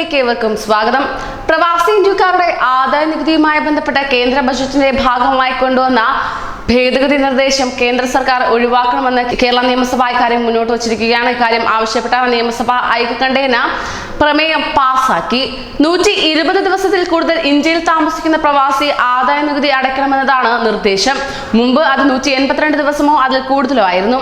വാർത്തകളിലേക്ക് ഏവർക്കും സ്വാഗതം. പ്രവാസി ഇന്ത്യക്കാരുടെ ആദായ നികുതിയുമായി ബന്ധപ്പെട്ട കേന്ദ്ര ബജറ്റിന്റെ ഭാഗമായി കൊണ്ടുവന്ന ഭേദഗതി നിർദ്ദേശം കേന്ദ്ര സർക്കാർ ഒഴിവാക്കണമെന്ന് കേരള നിയമസഭ ഇക്കാര്യം മുന്നോട്ട് വച്ചിരിക്കുകയാണ്. ഇക്കാര്യം ആവശ്യപ്പെട്ടാണ് നിയമസഭ ഐക്യകണ്ഠേന പ്രമേയം പാസാക്കി. 120 ദിവസത്തിൽ കൂടുതൽ ഇന്ത്യയിൽ താമസിക്കുന്ന പ്രവാസി ആദായ നികുതി അടയ്ക്കണമെന്നതാണ് നിർദ്ദേശം. മുമ്പ് അത് 182 ദിവസമോ അതിൽ കൂടുതലോ ആയിരുന്നു.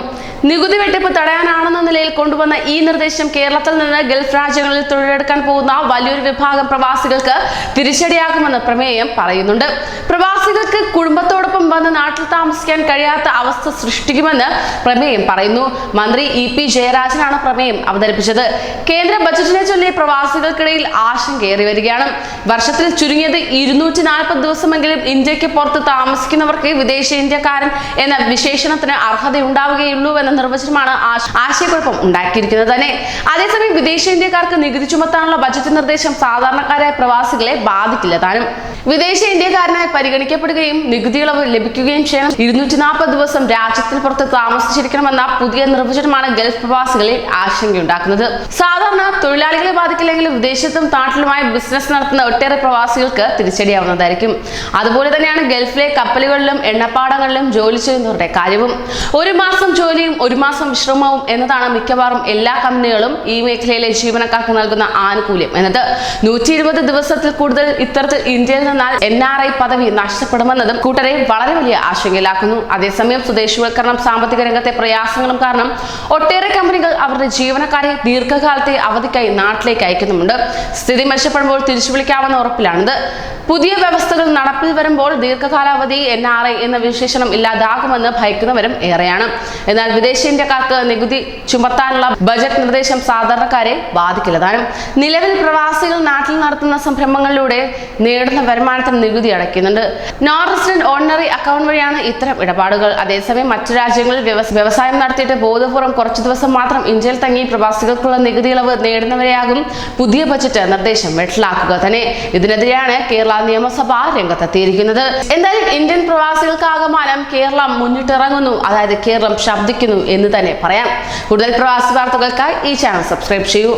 നികുതി വെട്ടിപ്പ് തടയാനാണെന്ന നിലയിൽ കൊണ്ടുവന്ന ഈ നിർദ്ദേശം കേരളത്തിൽ നിന്ന് ഗൾഫ് രാജ്യങ്ങളിൽ തൊഴിലെടുക്കാൻ പോകുന്ന വലിയൊരു വിഭാഗം പ്രവാസികൾക്ക് തിരിച്ചടിയാകുമെന്ന് പ്രമേയം പറയുന്നുണ്ട്. പ്രവാസികൾക്ക് കുടുംബത്തോടൊപ്പം വന്ന് നാട്ടിൽ താമസിക്കാൻ കഴിയാത്ത അവസ്ഥ സൃഷ്ടിക്കുമെന്ന് പ്രമേയം പറയുന്നു. മന്ത്രി EP ജയരാജനാണ് പ്രമേയം അവതരിപ്പിച്ചത്. കേന്ദ്ര ബജറ്റിനെ ചൊല്ലി പ്രവാസികൾക്കിടയിൽ ആശങ്കയേറി വരികയാണ്. വർഷത്തിൽ ചുരുങ്ങിയത് 240 ദിവസമെങ്കിലും ഇന്ത്യക്ക് പുറത്ത് താമസിക്കുന്നവർക്ക് വിദേശ ഇന്ത്യക്കാരൻ എന്ന വിശേഷണത്തിന് അർഹതയുണ്ടാവുകയുള്ളൂ എന്ന നിർവചനമാണ് ആശയക്കുഴപ്പം ഉണ്ടാക്കിയിരിക്കുന്നത് തന്നെ. അതേസമയം വിദേശ ഇന്ത്യക്കാർക്ക് നികുതി ചുമത്താനുള്ള ബജറ്റ് നിർദ്ദേശം സാധാരണക്കാരായ പ്രവാസികളെ ബാധിക്കില്ല താനും. വിദേശ ഇന്ത്യക്കാരനായി പരിഗണിക്കപ്പെടുകയും നികുതി ഇളവ് ലഭിക്കുകയും ചെയ്യണം. 240 ദിവസം രാജ്യത്തിന് പുറത്ത് താമസിച്ചിരിക്കണമെന്ന പുതിയ നിർവചനമാണ് ഗൾഫ് പ്രവാസികളിൽ ആശങ്കയുണ്ടാക്കുന്നത്. സാധാരണ തൊഴിലാളികളെ ബാധിക്കില്ലെങ്കിലും വിദേശത്തും നാട്ടിലുമായി ബിസിനസ് നടത്തുന്ന ഒട്ടേറെ പ്രവാസികൾക്ക് തിരിച്ചടിയാവുന്നതായിരിക്കും. അതുപോലെ തന്നെയാണ് ഗൾഫിലെ കപ്പലുകളിലും എണ്ണപ്പാടങ്ങളിലും ജോലി ചെയ്യുന്നവരുടെ കാര്യവും. 1 മാസം ജോലിയും 1 മാസം വിശ്രമവും എന്നതാണ് മിക്കവാറും എല്ലാ കമ്പനികളും ഈ മേഖലയിലെ ജീവനക്കാർക്ക് നൽകുന്ന ആനുകൂല്യം എന്നത്. 120 ദിവസത്തിൽ കൂടുതൽ ഇത്തരത്തിൽ ഇന്ത്യയിൽ നിന്നാൽ NRI പദവി നഷ്ടപ്പെടുമെന്നതും കൂട്ടരെ വളരെ വലിയ ആശങ്കയിലാക്കുന്നു. അതേസമയം സ്വദേശിവൽക്കരണം, സാമ്പത്തിക രംഗത്തെ പ്രയാസങ്ങളും കാരണം ഒട്ടേറെ കമ്പനികൾ അവരുടെ ജീവനക്കാരെ ദീർഘകാലത്തെ അവധിക്കായി നാട്ടിലേക്ക് അയക്കുന്നുമുണ്ട്. സ്ഥിതി മെച്ചപ്പെടുമ്പോൾ തിരിച്ചു വിളിക്കാമെന്ന ഉറപ്പിലാണിത്. പുതിയ വ്യവസ്ഥകൾ നടപ്പിൽ വരുമ്പോൾ ദീർഘകാലാവധി NRI എന്ന വിശേഷണം ഇല്ലാതാകുമെന്ന് ഭയക്കുന്നവരും ഏറെയാണ്. എന്നാൽ വിദേശ ഇന്ത്യക്കാർക്ക് നികുതി ചുമത്താനുള്ള ബജറ്റ് നിർദ്ദേശം സാധാരണക്കാരെ ബാധിക്കില്ലതാനും. നിലവിൽ പ്രവാസികൾ നാട്ടിൽ നടത്തുന്ന സംരംഭങ്ങളിലൂടെ നേടുന്ന വരുമാനത്തിന് നികുതി അടയ്ക്കുന്നുണ്ട്. നോൺ റെസിഡന്റ് ഓർഡിനറി അക്കൗണ്ട് വഴിയാണ് ഇത്തരം ഇടപാടുകൾ. അതേസമയം മറ്റു രാജ്യങ്ങളിൽ വ്യവസായം നടത്തിയിട്ട് ബോധപൂർവ്വം കുറച്ചു ദിവസം മാത്രം ഇന്ത്യയിൽ തങ്ങി പ്രവാസികൾക്കുള്ള നികുതി ഇളവ് നേടുന്നവരെയാകും പുതിയ ബജറ്റ് നിർദ്ദേശം വെട്ടിലാക്കുക തന്നെ. ഇതിനെതിരെയാണ് കേരള നിയമസഭ രംഗത്തെത്തിയിരിക്കുന്നത്. എന്തായാലും ഇന്ത്യൻ പ്രവാസികൾക്കാകമാനം കേരളം മുന്നിട്ടിറങ്ങുന്നു, അതായത് കേരളം ശബ്ദിക്കുന്നു എന്ന് തന്നെ പറയാം. കൂടുതൽ പ്രവാസി വാർത്തകൾക്കായി ഈ ചാനൽ സബ്സ്ക്രൈബ് ചെയ്യൂ.